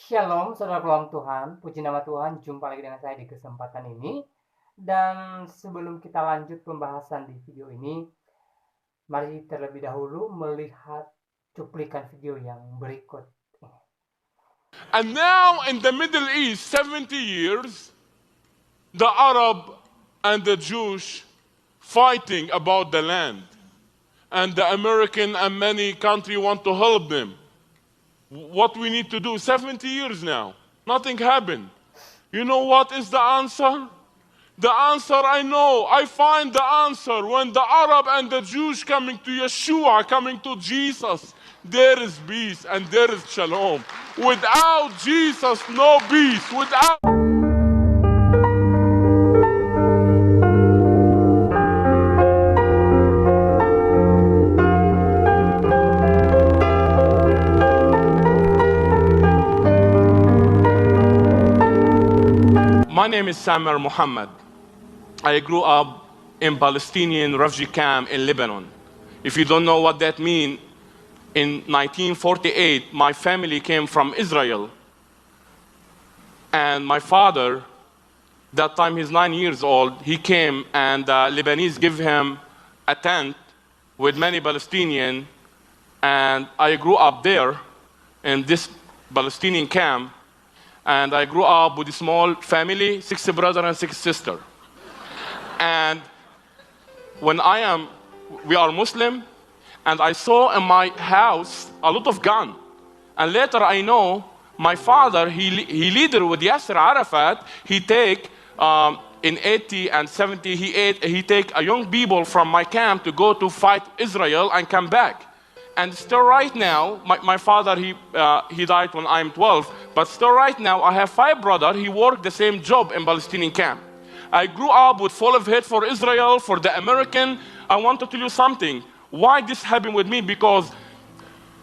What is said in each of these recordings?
Shalom, saudara peluang Tuhan. Puji nama Tuhan, jumpa lagi dengan saya di kesempatan ini. Dan sebelum kita lanjut pembahasan di video ini, mari terlebih dahulu melihat cuplikan video yang berikut. And now in the Middle East, 70 years, the Arab and the Jewish fighting about the land. And the American and many countries want to help them. What we need to do, 70 years now, nothing happened. You know what is the answer? The answer I know, I find the answer when the Arab and the Jews coming to Yeshua, coming to Jesus, there is peace and there is shalom. Without Jesus, no peace. Without My name is Samar Muhammad. I grew up in Palestinian refugee camp in Lebanon. If you don't know what that means, in 1948, my family came from Israel. And my father, that time he's 9 years old, he came and the Lebanese gave him a tent with many Palestinians. And I grew up there in this Palestinian camp. And I grew up with a small family, 6 brothers and 6 sisters. And when we are Muslim, and I saw in my house a lot of gun. And later I know my father, he leader with Yasser Arafat, he take, in 80 and 70, he take a young people from my camp to go to fight Israel and come back. And still right now, my father, he died when I'm 12, but still right now, I have 5 brothers, he worked the same job in Palestinian camp. I grew up with full of hate for Israel, for the American. I want to tell you something. Why this happened with me? Because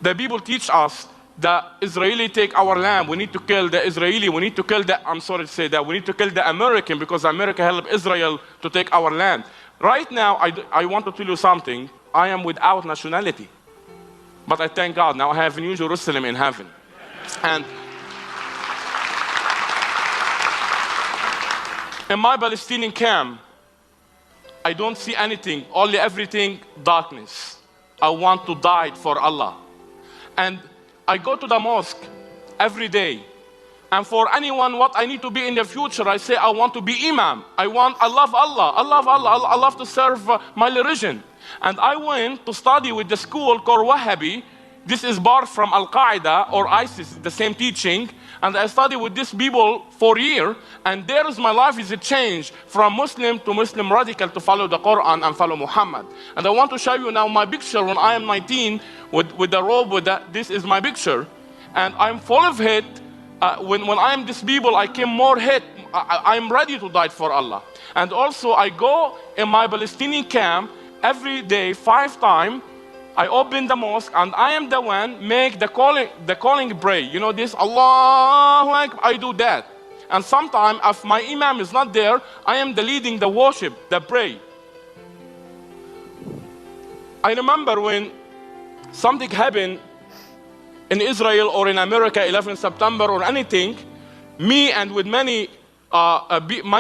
the people teach us that Israeli take our land. We need to kill the Israeli. We need to kill the, I'm sorry to say that, we need to kill the American because America helped Israel to take our land. Right now, I want to tell you something. I am without nationality. But I thank God, now I have New Jerusalem in heaven. And in my Palestinian camp, I don't see anything, only everything darkness. I want to die for Allah. And I go to the mosque every day. And for anyone, what I need to be in the future, I say I want to be imam. I love Allah, I love Allah, I love to serve my religion. And I went to study with the school called Wahhabi. This is barred from Al-Qaeda or ISIS, the same teaching. And I studied with these people for a year. And there is my life is a change from Muslim to Muslim radical to follow the Quran and follow Muhammad. And I want to show you now my picture when I am 19 with the robe. This is my picture. And I'm full of hate. When I am this people, I came more hate. I'm ready to die for Allah. And also I go in my Palestinian camp every day, 5 times. I open the mosque and I am the one make the calling pray. You know this, Allahu Akbar, I do that. And sometimes if my imam is not there, I am the leading the worship, the pray. I remember when something happened in Israel or in America, 11 September or anything, me and with many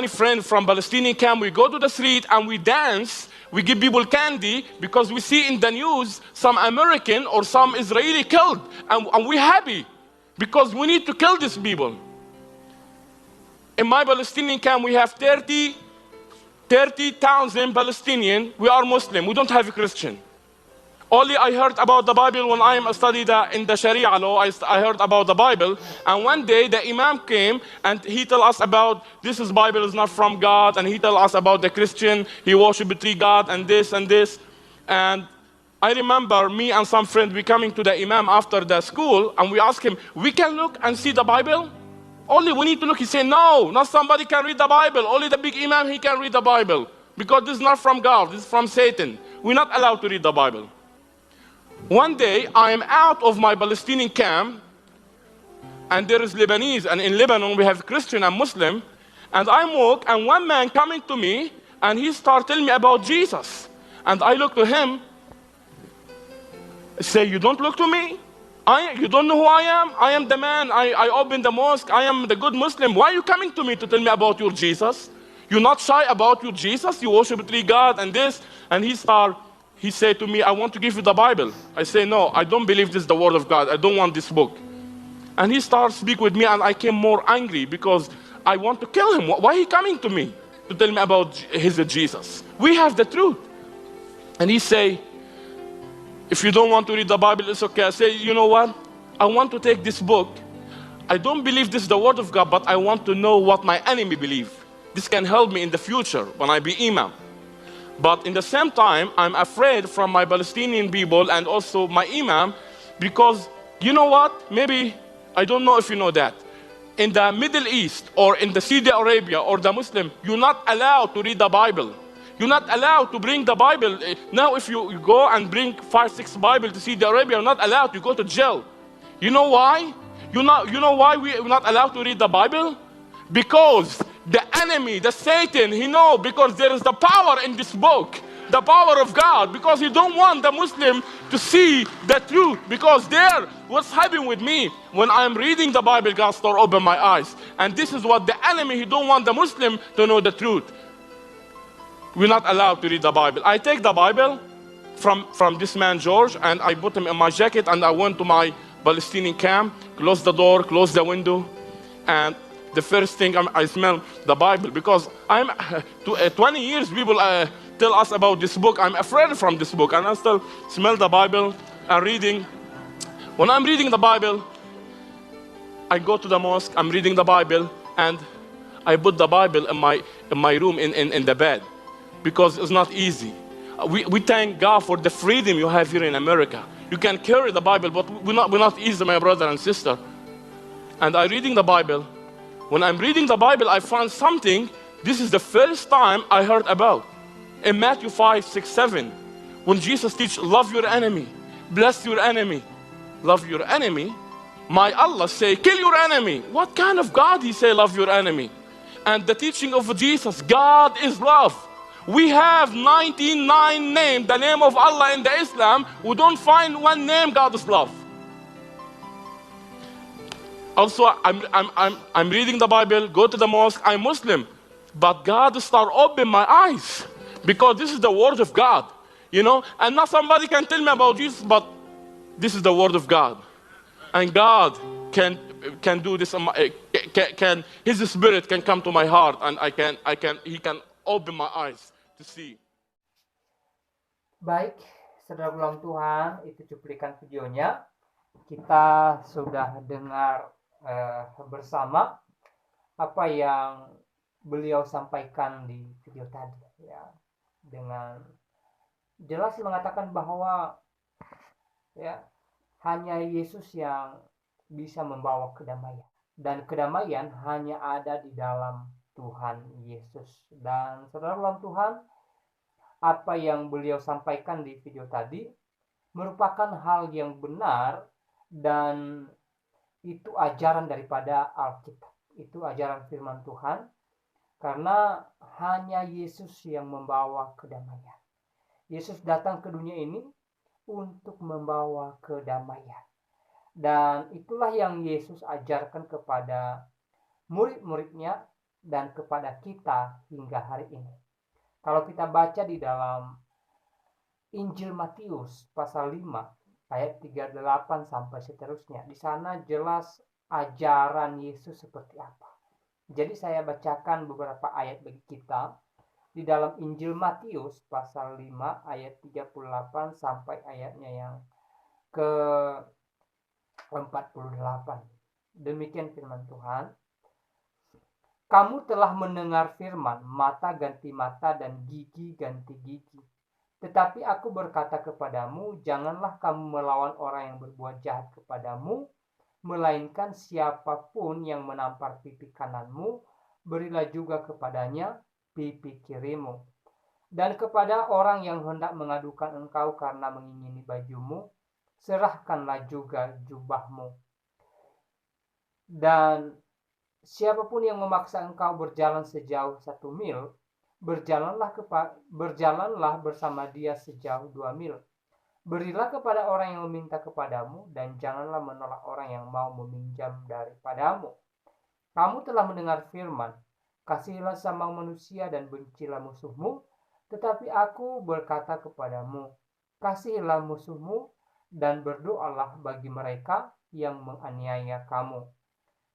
friends from Palestinian camp, we go to the street and we dance. We give people candy because we see in the news some American or some Israeli killed. And we're happy because we need to kill these people. In my Palestinian camp, we have 30,000 Palestinians. We are Muslim. We don't have a Christian. Only I heard about the Bible when I studied in the Sharia law. I heard about the Bible. And one day the Imam came and he told us about this Bible is not from God. And he told us about the Christian. He worshipped 3 gods and this and this. And I remember me and some friends, we coming to the Imam after the school. And we asked him, we can look and see the Bible? Only we need to look. He said, no, not somebody can read the Bible. Only the big Imam, he can read the Bible. Because this is not from God. This is from Satan. We're not allowed to read the Bible. One day, I am out of my Palestinian camp, and there is Lebanese, and in Lebanon we have Christian and Muslim, and I walk, and one man coming to me, and he started telling me about Jesus. And I look to him, say, you don't look to me? You don't know who I am? I am the man. I opened the mosque. I am the good Muslim. Why are you coming to me to tell me about your Jesus? You're not shy about your Jesus? You worship three God and this. And he said to me, I want to give you the Bible. I say, no, I don't believe this is the word of God. I don't want this book. And he started speak with me, and I came more angry because I want to kill him. Why he coming to me to tell me about his Jesus? We have the truth. And he say, if you don't want to read the Bible, it's okay. I say, you know what? I want to take this book. I don't believe this is the word of God, but I want to know what my enemy believe. This can help me in the future when I be imam. But in the same time, I'm afraid from my Palestinian people and also my imam, because you know what? Maybe, I don't know if you know that. In the Middle East or in the Saudi Arabia or the Muslim, you're not allowed to read the Bible. You're not allowed to bring the Bible. Now if you go and bring 5, 6 Bible to Saudi Arabia, you're not allowed to go to jail. You know why? You know why we're not allowed to read the Bible? Because the enemy, the Satan, he know, because there is the power in this book, the power of God, because he don't want the Muslim to see the truth. Because there, what's happening with me, when I'm reading the Bible, God start open my eyes. And this is what the enemy, he don't want the Muslim to know the truth. We're not allowed to read the Bible. I take the Bible from this man George, and I put him in my jacket, and I went to my Palestinian camp, closed the door, closed the window, and the first thing I smell the Bible, because I'm 20 years people tell us about this book. I'm afraid from this book, and I still smell the Bible and reading. When I'm reading the Bible, I go to the mosque, I'm reading the Bible, and I put the Bible in my room in the bed, because it's not easy. We thank God for the freedom you have here in America. You can carry the Bible, but we're not easy, my brother and sister. And I'm reading the Bible. When I'm reading the Bible, I found something. This is the first time I heard about. In Matthew 5, 6, 7, when Jesus teach, love your enemy, bless your enemy, love your enemy. My Allah say, kill your enemy. What kind of God he say, love your enemy? And the teaching of Jesus, God is love. We have 99 names, the name of Allah in the Islam. We don't find one name, God is love. Also, I'm reading the Bible, go to the mosque, I'm Muslim. But God start open my eyes, because this is the word of God, you know. And not somebody can tell me about Jesus, but this is the word of God. And God can do this. His spirit can come to my heart, and he can open my eyes to see. Baik, saudara ulang Tuhan, itu cuplikan videonya. Kita sudah dengar bersama apa yang beliau sampaikan di video tadi, ya, dengan jelas mengatakan bahwa ya hanya Yesus yang bisa membawa kedamaian, dan kedamaian hanya ada di dalam Tuhan Yesus. Dan saudara ulang Tuhan, apa yang beliau sampaikan di video tadi merupakan hal yang benar, dan itu ajaran daripada Alkitab, itu ajaran firman Tuhan, karena hanya Yesus yang membawa kedamaian. Yesus datang ke dunia ini untuk membawa kedamaian, dan itulah yang Yesus ajarkan kepada murid-muridnya dan kepada kita hingga hari ini. Kalau kita baca di dalam Injil Matius pasal 5 ayat 38 sampai seterusnya, di sana jelas ajaran Yesus seperti apa. Jadi saya bacakan beberapa ayat bagi kita di dalam Injil Matius pasal 5 ayat 38 sampai ayatnya yang ke-48. Demikian firman Tuhan. Kamu telah mendengar firman, mata ganti mata dan gigi ganti gigi. Tetapi aku berkata kepadamu, janganlah kamu melawan orang yang berbuat jahat kepadamu, melainkan siapapun yang menampar pipi kananmu, berilah juga kepadanya pipi kirimu. Dan kepada orang yang hendak mengadukan engkau karena mengingini bajumu, serahkanlah juga jubahmu. Dan siapapun yang memaksa engkau berjalan sejauh 1 mil, berjalanlah bersama dia sejauh 2 mil. Berilah kepada orang yang meminta kepadamu, dan janganlah menolak orang yang mau meminjam daripadamu. Kamu telah mendengar firman, kasihilah sama manusia dan bencilah musuhmu. Tetapi aku berkata kepadamu, kasihilah musuhmu dan berdoalah bagi mereka yang menganiaya kamu.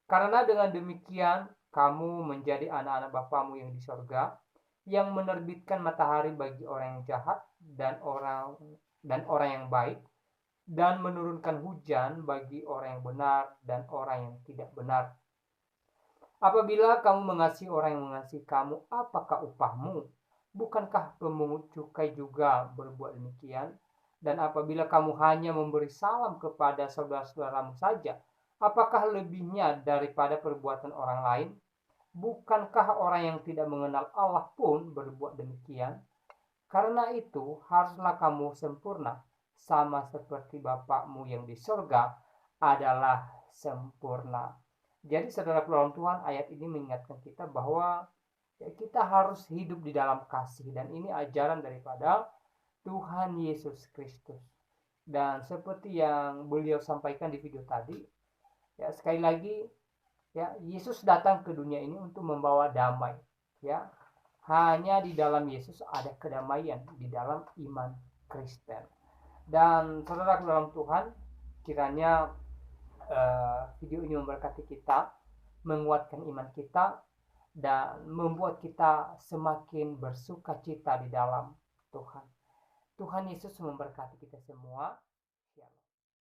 Karena dengan demikian kamu menjadi anak-anak Bapamu yang di sorga, yang menerbitkan matahari bagi orang yang jahat dan orang yang baik, dan menurunkan hujan bagi orang yang benar dan orang yang tidak benar. Apabila kamu mengasihi orang yang mengasihi kamu, apakah upahmu? Bukankah pemungut cukai juga berbuat demikian? Dan apabila kamu hanya memberi salam kepada saudara-saudaramu saja, apakah lebihnya daripada perbuatan orang lain? Bukankah orang yang tidak mengenal Allah pun berbuat demikian? Karena itu, haruslah kamu sempurna, sama seperti Bapakmu yang di sorga adalah sempurna. Jadi saudara dalam Tuhan, ayat ini mengingatkan kita bahwa kita harus hidup di dalam kasih, dan ini ajaran daripada Tuhan Yesus Kristus. Dan seperti yang beliau sampaikan di video tadi, ya sekali lagi, ya Yesus datang ke dunia ini untuk membawa damai. Ya, hanya di dalam Yesus ada kedamaian, di dalam iman Kristen. Dan saudara dalam Tuhan, kiranya video ini memberkati kita, menguatkan iman kita, dan membuat kita semakin bersuka cita di dalam Tuhan. Tuhan Yesus memberkati kita semua.